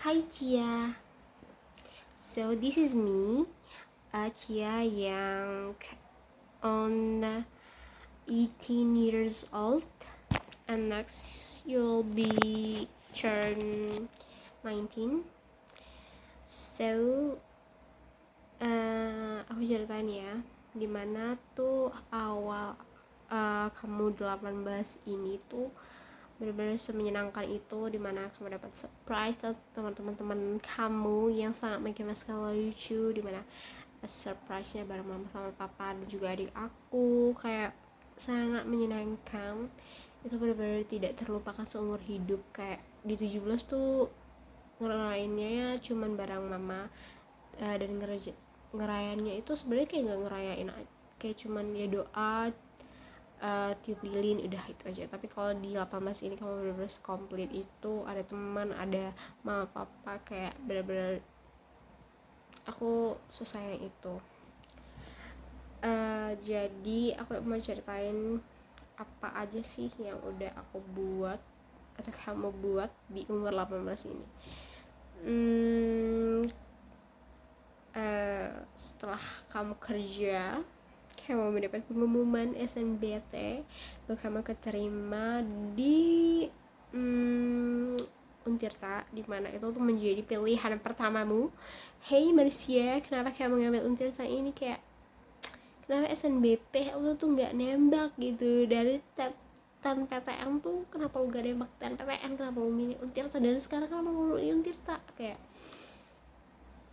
Hai Cia, so this is me, Cia yang on 18 years old, and next you'll be turn 19. So aku ceritain ya, dimana tuh awal kamu 18 ini tuh benar-benar semenyenangkan itu, dimana kamu dapat surprise dari teman-teman kamu yang sangat mengemaskan lucu, dimana surprise-nya bareng mama sama papa dan juga adik aku kayak sangat menyenangkan. Itu benar-benar tidak terlupakan seumur hidup. Kayak di 17 tuh ngerayainnya ya cuman bareng mama, dan ngerayainnya itu sebenarnya kayak nggak ngerayain, kayak cuman ya doa, tiup lilin, udah itu aja. Tapi kalau di 18 ini kamu bener-bener komplit itu, ada teman, ada mama papa, kayak bener-bener aku sesayang itu. Jadi aku mau ceritain apa aja sih yang udah aku buat atau kamu buat di umur 18 ini. Setelah kamu kerja, kamu mendapat pengumuman SNBT bahwa kamu keterima di Untirta, dimana itu tuh menjadi pilihan pertamamu. Hey manusia, kenapa kamu ngambil Untirta ini? Kayak kenapa SNBP lu tuh nggak nembak gitu dari PTN tuh, kenapa lu gak nembak PTN, kenapa lu milih Untirta, dan sekarang kamu mau Untirta? Kayak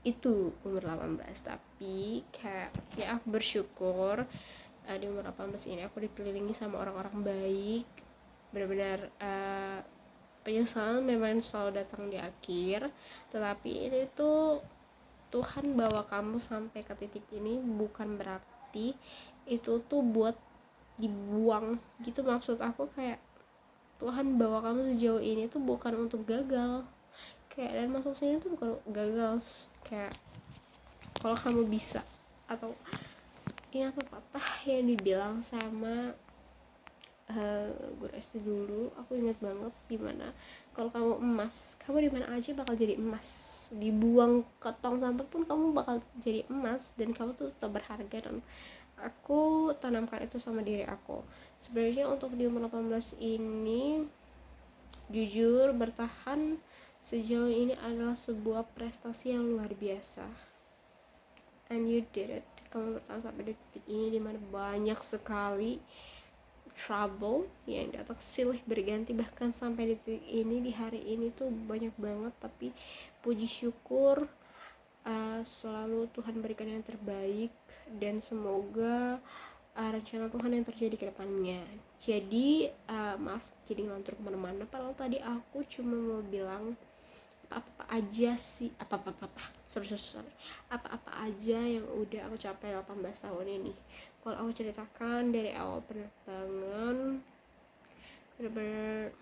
itu umur 18. Tapi kayak ya aku bersyukur di umur 18 ini aku dikelilingi sama orang-orang baik. Benar-benar penyesalan memang selalu datang di akhir, tetapi ini tuh Tuhan bawa kamu sampai ke titik ini bukan berarti itu tuh buat dibuang gitu. Maksud aku kayak Tuhan bawa kamu sejauh ini tuh bukan untuk gagal, kayak dan masuk sini tuh bukan gagal. Kayak kalau kamu bisa, atau ingat pepatah yang dibilang sama guru SD dulu, aku ingat banget, dimana kalau kamu emas, kamu di mana aja bakal jadi emas. Dibuang ke tong sampah pun kamu bakal jadi emas, dan kamu tuh tetap berharga. Dan aku tanamkan itu sama diri aku. Sebenarnya untuk di umur 18 ini, jujur bertahan sejauh ini adalah sebuah prestasi yang luar biasa. And you did it. Kamu bertahan sampai di titik ini, dimana banyak sekali trouble yang datang silih berganti, bahkan sampai di titik ini, di hari ini tuh banyak banget. Tapi puji syukur, selalu Tuhan berikan yang terbaik, dan semoga rencana Tuhan yang terjadi ke depannya. Jadi maaf jadi ngelantur kemana-mana, padahal tadi aku cuma mau bilang apa-apa aja sih, apa-apa aja yang udah aku capai 18 tahun ini. Kalau aku ceritakan dari awal penerbangan, benar-benar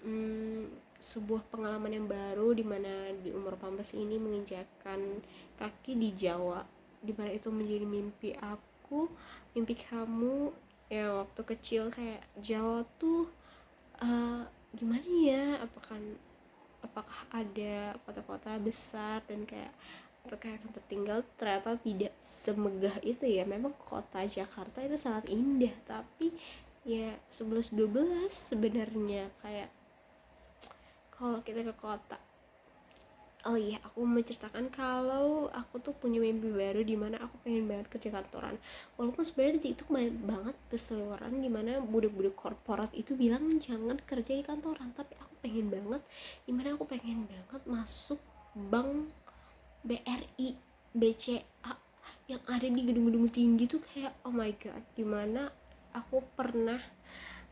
sebuah pengalaman yang baru, dimana di umur 18 ini menginjakkan kaki di Jawa, dimana itu menjadi mimpi aku, mimpi kamu ya waktu kecil. Kayak Jawa tuh gimana ya, apakah ada kota-kota besar, dan kayak apakah akan tertinggal? Ternyata tidak semegah itu ya. Memang kota Jakarta itu sangat indah, tapi ya 11-12 sebenarnya. Kayak kalau kita ke kota, oh iya, aku menceritakan kalau aku tuh punya mimpi baru, dimana aku pengen banget kerja kantoran. Walaupun sebenarnya itu banyak banget berseliweran, dimana budak-budak korporat itu bilang jangan kerja di kantoran, tapi aku pengen banget, dimana aku pengen banget masuk bank BRI, BCA yang ada di gedung-gedung tinggi tuh. Kayak oh my god, dimana aku pernah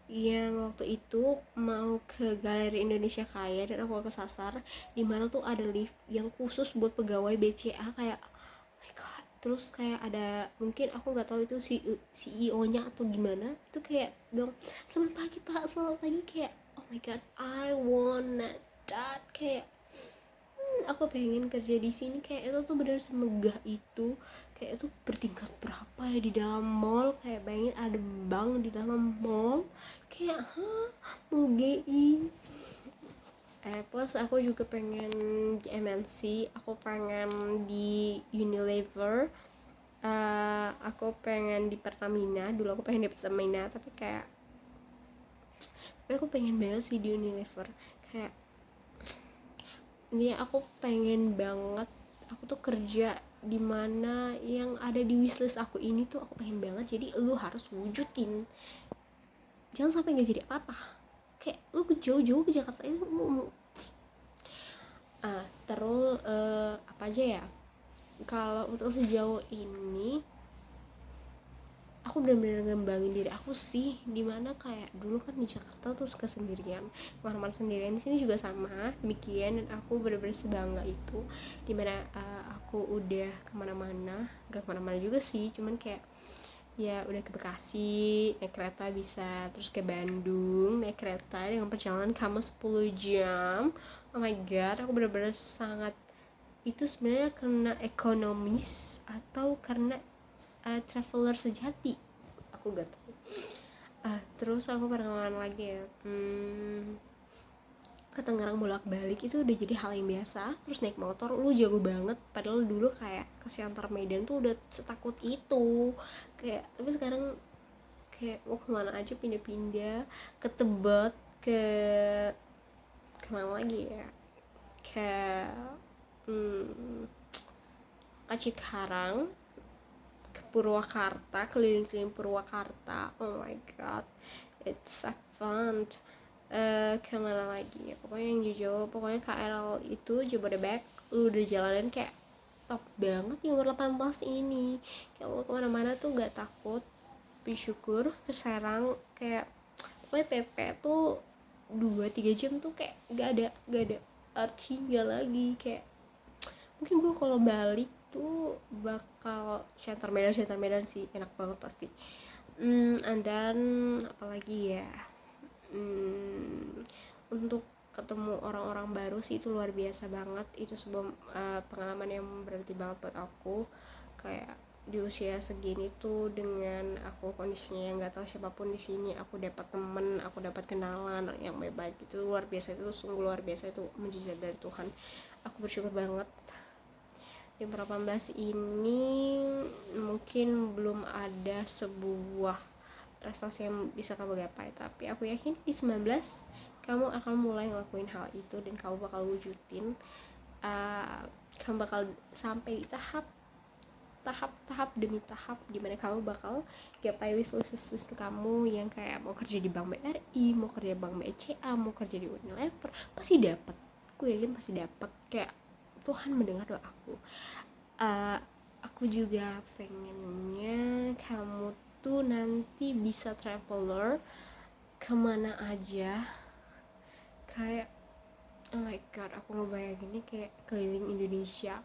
yang waktu itu mau ke Galeri Indonesia Kaya, dan aku kesasar dimana tuh ada lift yang khusus buat pegawai BCA. Kayak oh my god. Terus kayak ada, mungkin aku nggak tahu itu CEO-nya atau gimana, itu kayak bilang selamat pagi pak, selamat pagi. Kayak oh my god, I want that. Kayak aku pengen kerja di sini. Kayak itu tuh bener semegah itu. Kayak itu bertingkat berapa ya di dalam mall. Kayak bayangin ada bank di dalam mall. Kayak mau GI. Plus aku juga pengen di MNC, aku pengen di Unilever, aku pengen di Pertamina. Dulu aku pengen di Pertamina, tapi aku pengen banget sih di Unilever. Kayak ini aku pengen banget aku tuh kerja di mana yang ada di wishlist aku ini tuh aku pengen banget, jadi lu harus wujudin, jangan sampai nggak jadi apa-apa. Kayak lu jauh-jauh ke Jakarta itu terus apa aja ya, kalau untuk sejauh ini aku benar-benar ngembangin diri aku sih, dimana kayak dulu kan di Jakarta tuh suka sendirian, kemana-mana sendirian. Di sini juga sama demikian, dan aku benar-benar sebangga itu, dimana aku udah kemana-mana, gak kemana-mana juga sih, cuman kayak ya udah ke Bekasi naik kereta bisa, terus ke Bandung naik kereta dengan perjalanan kamu 10 jam. Oh my god, aku benar-benar sangat, itu sebenarnya karena ekonomis atau karena traveler sejati, aku gak tahu. Terus aku pernah kemana lagi ya, ke Tangerang bolak-balik itu udah jadi hal yang biasa. Terus naik motor lu jago banget, padahal dulu kayak ke Siantar Medan tuh udah setakut itu. Kayak tapi sekarang kayak mau kemana aja pindah-pindah, ke Tebet, ke kemana lagi ya, ke ke Cikarang, ke Purwakarta, keliling-keliling Purwakarta. Oh my god, it's so fun. Kemana lagi ya, pokoknya yang jauh, pokoknya KRL itu Jabodebek lu udah jalanin kayak top banget yang umur 18 ini. Kayak lu kemana-mana tuh gak takut, bersyukur. Ke Serang kayak pokoknya PP tuh 2-3 jam tuh kayak gak ada artinya lagi. Kayak mungkin gue kalau balik tuh bakal Shantar Medan sih, enak banget pasti. And then apalagi ya, untuk ketemu orang-orang baru sih itu luar biasa banget. Itu sebuah pengalaman yang berarti banget buat aku. Kayak di usia segini tuh, dengan aku kondisinya yang nggak tahu siapapun di sini, aku dapat temen, aku dapat kenalan yang baik-baik, itu luar biasa, itu sungguh luar biasa, itu mujizat dari Tuhan. Aku bersyukur banget. Di 18 ini mungkin belum ada sebuah prestasi yang bisa kamu gapai, tapi aku yakin di 19 kamu akan mulai ngelakuin hal itu, dan kamu bakal wujudin. Kamu bakal sampai di tahap demi tahap dimana kamu bakal gapai wishlist kamu yang kayak mau kerja di Bank BRI, mau kerja di Bank BCA, mau kerja di Unilever, pasti dapat. Aku yakin pasti dapat. Kayak Tuhan mendengar doaku. Aku juga pengennya kamu tuh nanti bisa traveler kemana aja. Kayak oh my god, aku ngebayanginnya kayak keliling Indonesia,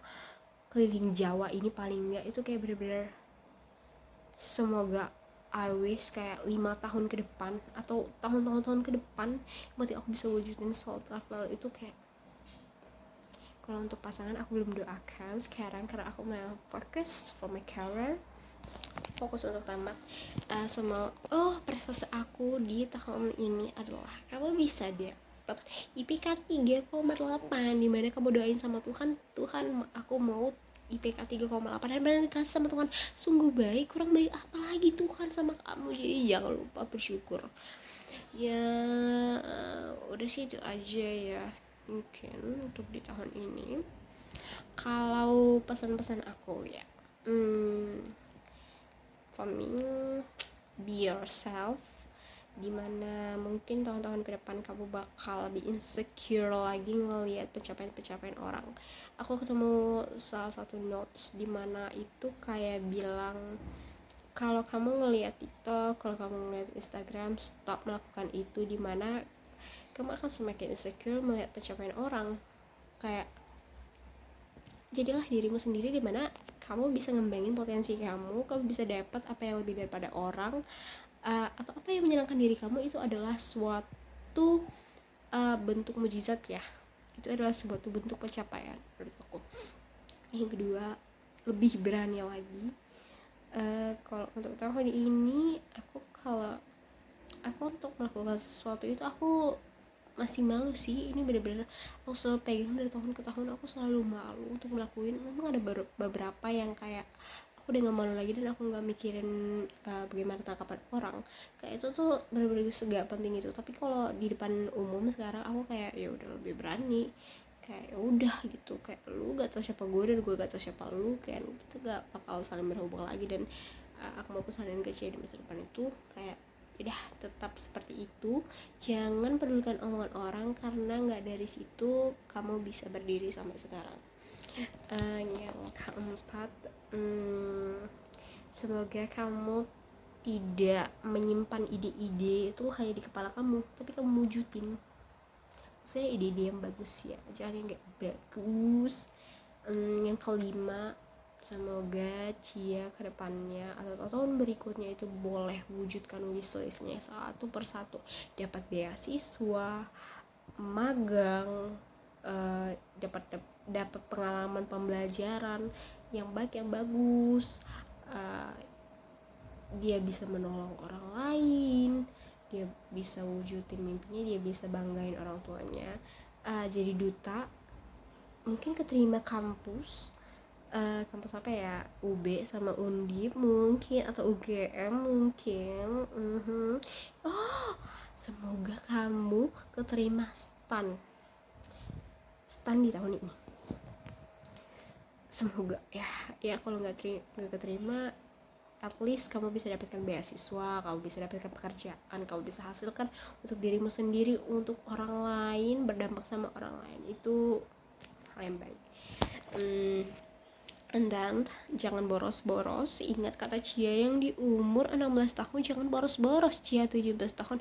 keliling Jawa ini paling enggak itu kayak bener-bener, semoga I wish kayak 5 tahun ke depan atau tahun-tahun ke depan berarti aku bisa wujudin soul travel itu. Kayak kalau untuk pasangan aku belum doakan sekarang karena aku mau fokus for my career, fokus untuk tamat. Prestasi aku di tahun ini adalah kamu bisa dapat IPK 3,8, dimana kamu doain sama Tuhan, aku mau IPK 3,8, dan benar dikasih sama Tuhan. Sungguh baik, kurang baik apa lagi Tuhan sama kamu. Jadi jangan lupa bersyukur ya. Udah sih itu aja ya mungkin untuk di tahun ini. Kalau pesan-pesan aku ya, for me, be yourself. Dimana mungkin tahun-tahun ke depan kamu bakal lebih insecure lagi ngelihat pencapaian-pencapaian orang. Aku ketemu salah satu notes dimana itu kayak bilang, kalau kamu ngelihat TikTok, kalau kamu ngelihat Instagram, stop melakukan itu, dimana kamu akan semakin insecure melihat pencapaian orang. Kayak jadilah dirimu sendiri, dimana kamu bisa ngembangin potensi kamu bisa dapat apa yang lebih daripada orang, atau apa yang menyenangkan diri kamu. Itu adalah suatu bentuk mujizat ya, itu adalah suatu bentuk pencapaian menurut aku. Yang kedua, lebih berani lagi. Kalau untuk tahun ini aku untuk melakukan sesuatu itu, aku masih malu sih. Ini bener-bener aku selalu pegang dari tahun ke tahun, aku selalu malu untuk ngelakuin. Memang ada beberapa yang kayak aku udah gak malu lagi dan aku gak mikirin bagaimana tanggapan orang, kayak itu tuh bener-bener segak penting itu. Tapi kalau di depan umum sekarang aku kayak ya udah lebih berani, kayak ya udah gitu, kayak lu gak tau siapa gue dan gue gak tau siapa lu, kayak kita gak bakal saling berhubung lagi. Dan aku mau pesanin ke Cia di masa depan itu kayak udah tetap seperti itu, jangan pedulikan omongan orang karena nggak dari situ kamu bisa berdiri sampai sekarang. Yang keempat, semoga kamu tidak menyimpan ide-ide itu hanya di kepala kamu, tapi kamu wujudin. Maksudnya ide-ide yang bagus ya, jangan yang nggak bagus. Yang kelima, semoga Cia kedepannya atau tahun berikutnya itu boleh wujudkan wishlistnya satu persatu, dapat beasiswa, magang, dapat pengalaman pembelajaran yang baik yang bagus, dia bisa menolong orang lain, dia bisa wujudin mimpinya, dia bisa banggain orang tuanya, jadi duta, mungkin keterima kampus apa ya, UB sama Undip mungkin, atau UGM mungkin. Oh, semoga kamu keterima stan di tahun ini, semoga ya kalau nggak keterima, at least kamu bisa dapatkan beasiswa, kamu bisa dapatkan pekerjaan, kamu bisa hasilkan untuk dirimu sendiri, untuk orang lain, berdampak sama orang lain, itu hal yang baik. And then, jangan boros-boros. Ingat kata Cia yang di umur 16 tahun, jangan boros-boros. Cia 17 tahun,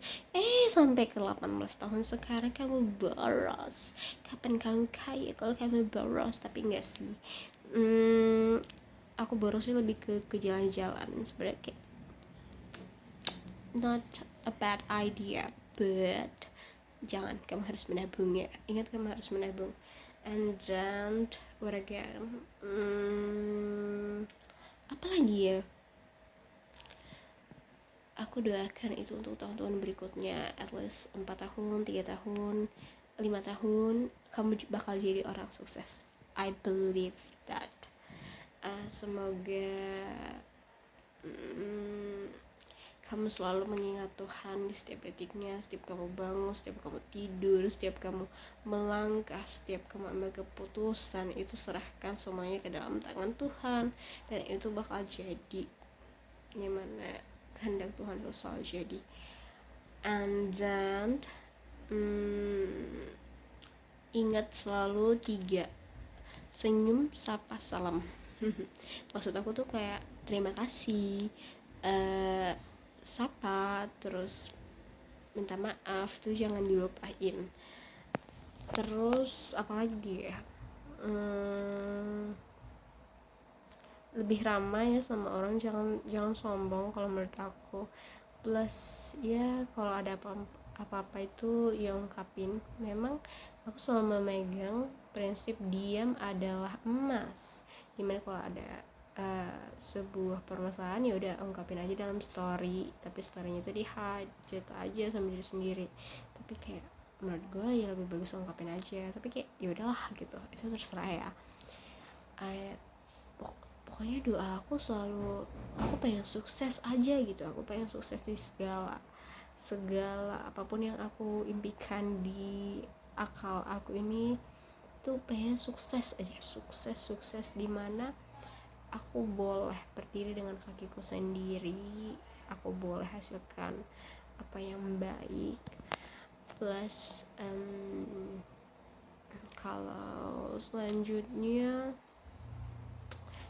sampai ke 18 tahun sekarang kamu boros. Kapan kamu kaya kalau kamu boros? Tapi enggak sih, aku borosnya lebih ke jalan-jalan sebenarnya, kayak not a bad idea, but jangan, kamu harus menabung ya. Ingat, kamu harus menabung. And then what again, apa lagi ya, aku doakan itu untuk tahun-tahun berikutnya, at least 4 tahun, 3 tahun, 5 tahun kamu bakal jadi orang sukses. I believe that. Semoga kamu selalu mengingat Tuhan di setiap detiknya, setiap kamu bangun, setiap kamu tidur, setiap kamu melangkah, setiap kamu ambil keputusan, itu serahkan semuanya ke dalam tangan Tuhan, dan itu bakal jadi gimana kehendak Tuhan itu selalu jadi. And then ingat selalu 3: senyum, sapa, salam. Maksud aku tuh kayak terima kasih, sapa, terus minta maaf tuh jangan dilupain. Terus apa lagi ya, lebih ramah ya sama orang, jangan sombong kalau menurut aku. Plus ya kalau ada apa-apa itu ya ungkapin. Memang aku selalu memegang prinsip diam adalah emas. Gimana kalau ada sebuah permasalahan, ya udah ungkapin aja dalam story, tapi storynya itu di-hide aja sama diri sendiri. Tapi kayak menurut gue ya lebih bagus ungkapin aja, tapi kayak ya udahlah gitu, itu terserah ya. Pokoknya doa aku selalu, aku pengen sukses aja gitu, aku pengen sukses di segala apapun yang aku impikan di akal aku ini tuh, pengen sukses aja, sukses dimana aku boleh berdiri dengan kakiku sendiri, aku boleh hasilkan apa yang baik. Plus kalau selanjutnya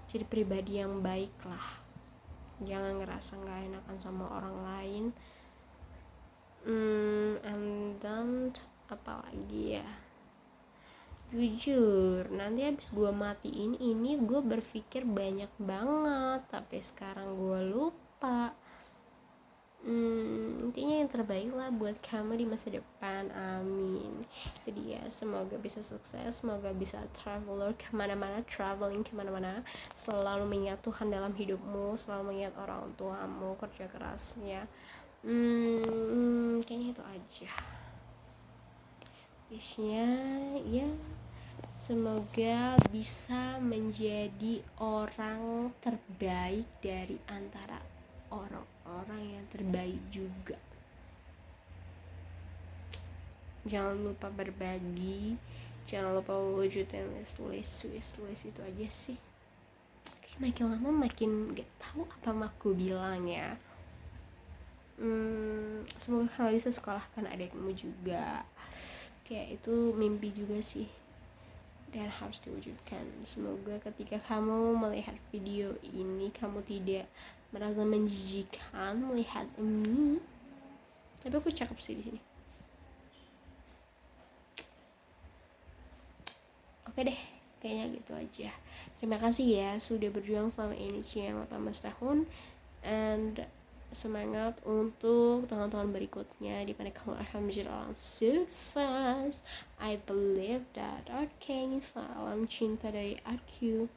jadi pribadi yang baik lah, jangan ngerasa nggak enakan sama orang lain. And then apa lagi ya, jujur nanti abis gue matiin ini gue berpikir banyak banget, tapi sekarang gue lupa. Intinya yang terbaik lah buat kamu di masa depan, amin. Jadi ya semoga bisa sukses, semoga bisa traveling kemana-mana, selalu mengingat Tuhan dalam hidupmu, selalu mengingat orang tuamu, kerja kerasnya. Kayaknya itu aja. wishnya ya semoga bisa menjadi orang terbaik dari antara orang-orang yang terbaik juga. Jangan lupa berbagi, jangan lupa wujudin wishlist itu aja sih. Makin lama makin gak tahu apa aku bilang ya. Semoga kamu bisa sekolahkan adikmu juga, kayak itu mimpi juga sih dan harus diwujudkan. Semoga ketika kamu melihat video ini kamu tidak merasa menjijikan melihat ini, tapi aku cakep sih di sini. Oke deh, kayaknya gitu aja. Terima kasih ya sudah berjuang selama ini yang 18 tahun, and semangat untuk tahun-tahun berikutnya di mana kamu akan menjadi orang sukses. I believe that. Oke, salam cinta dari aku.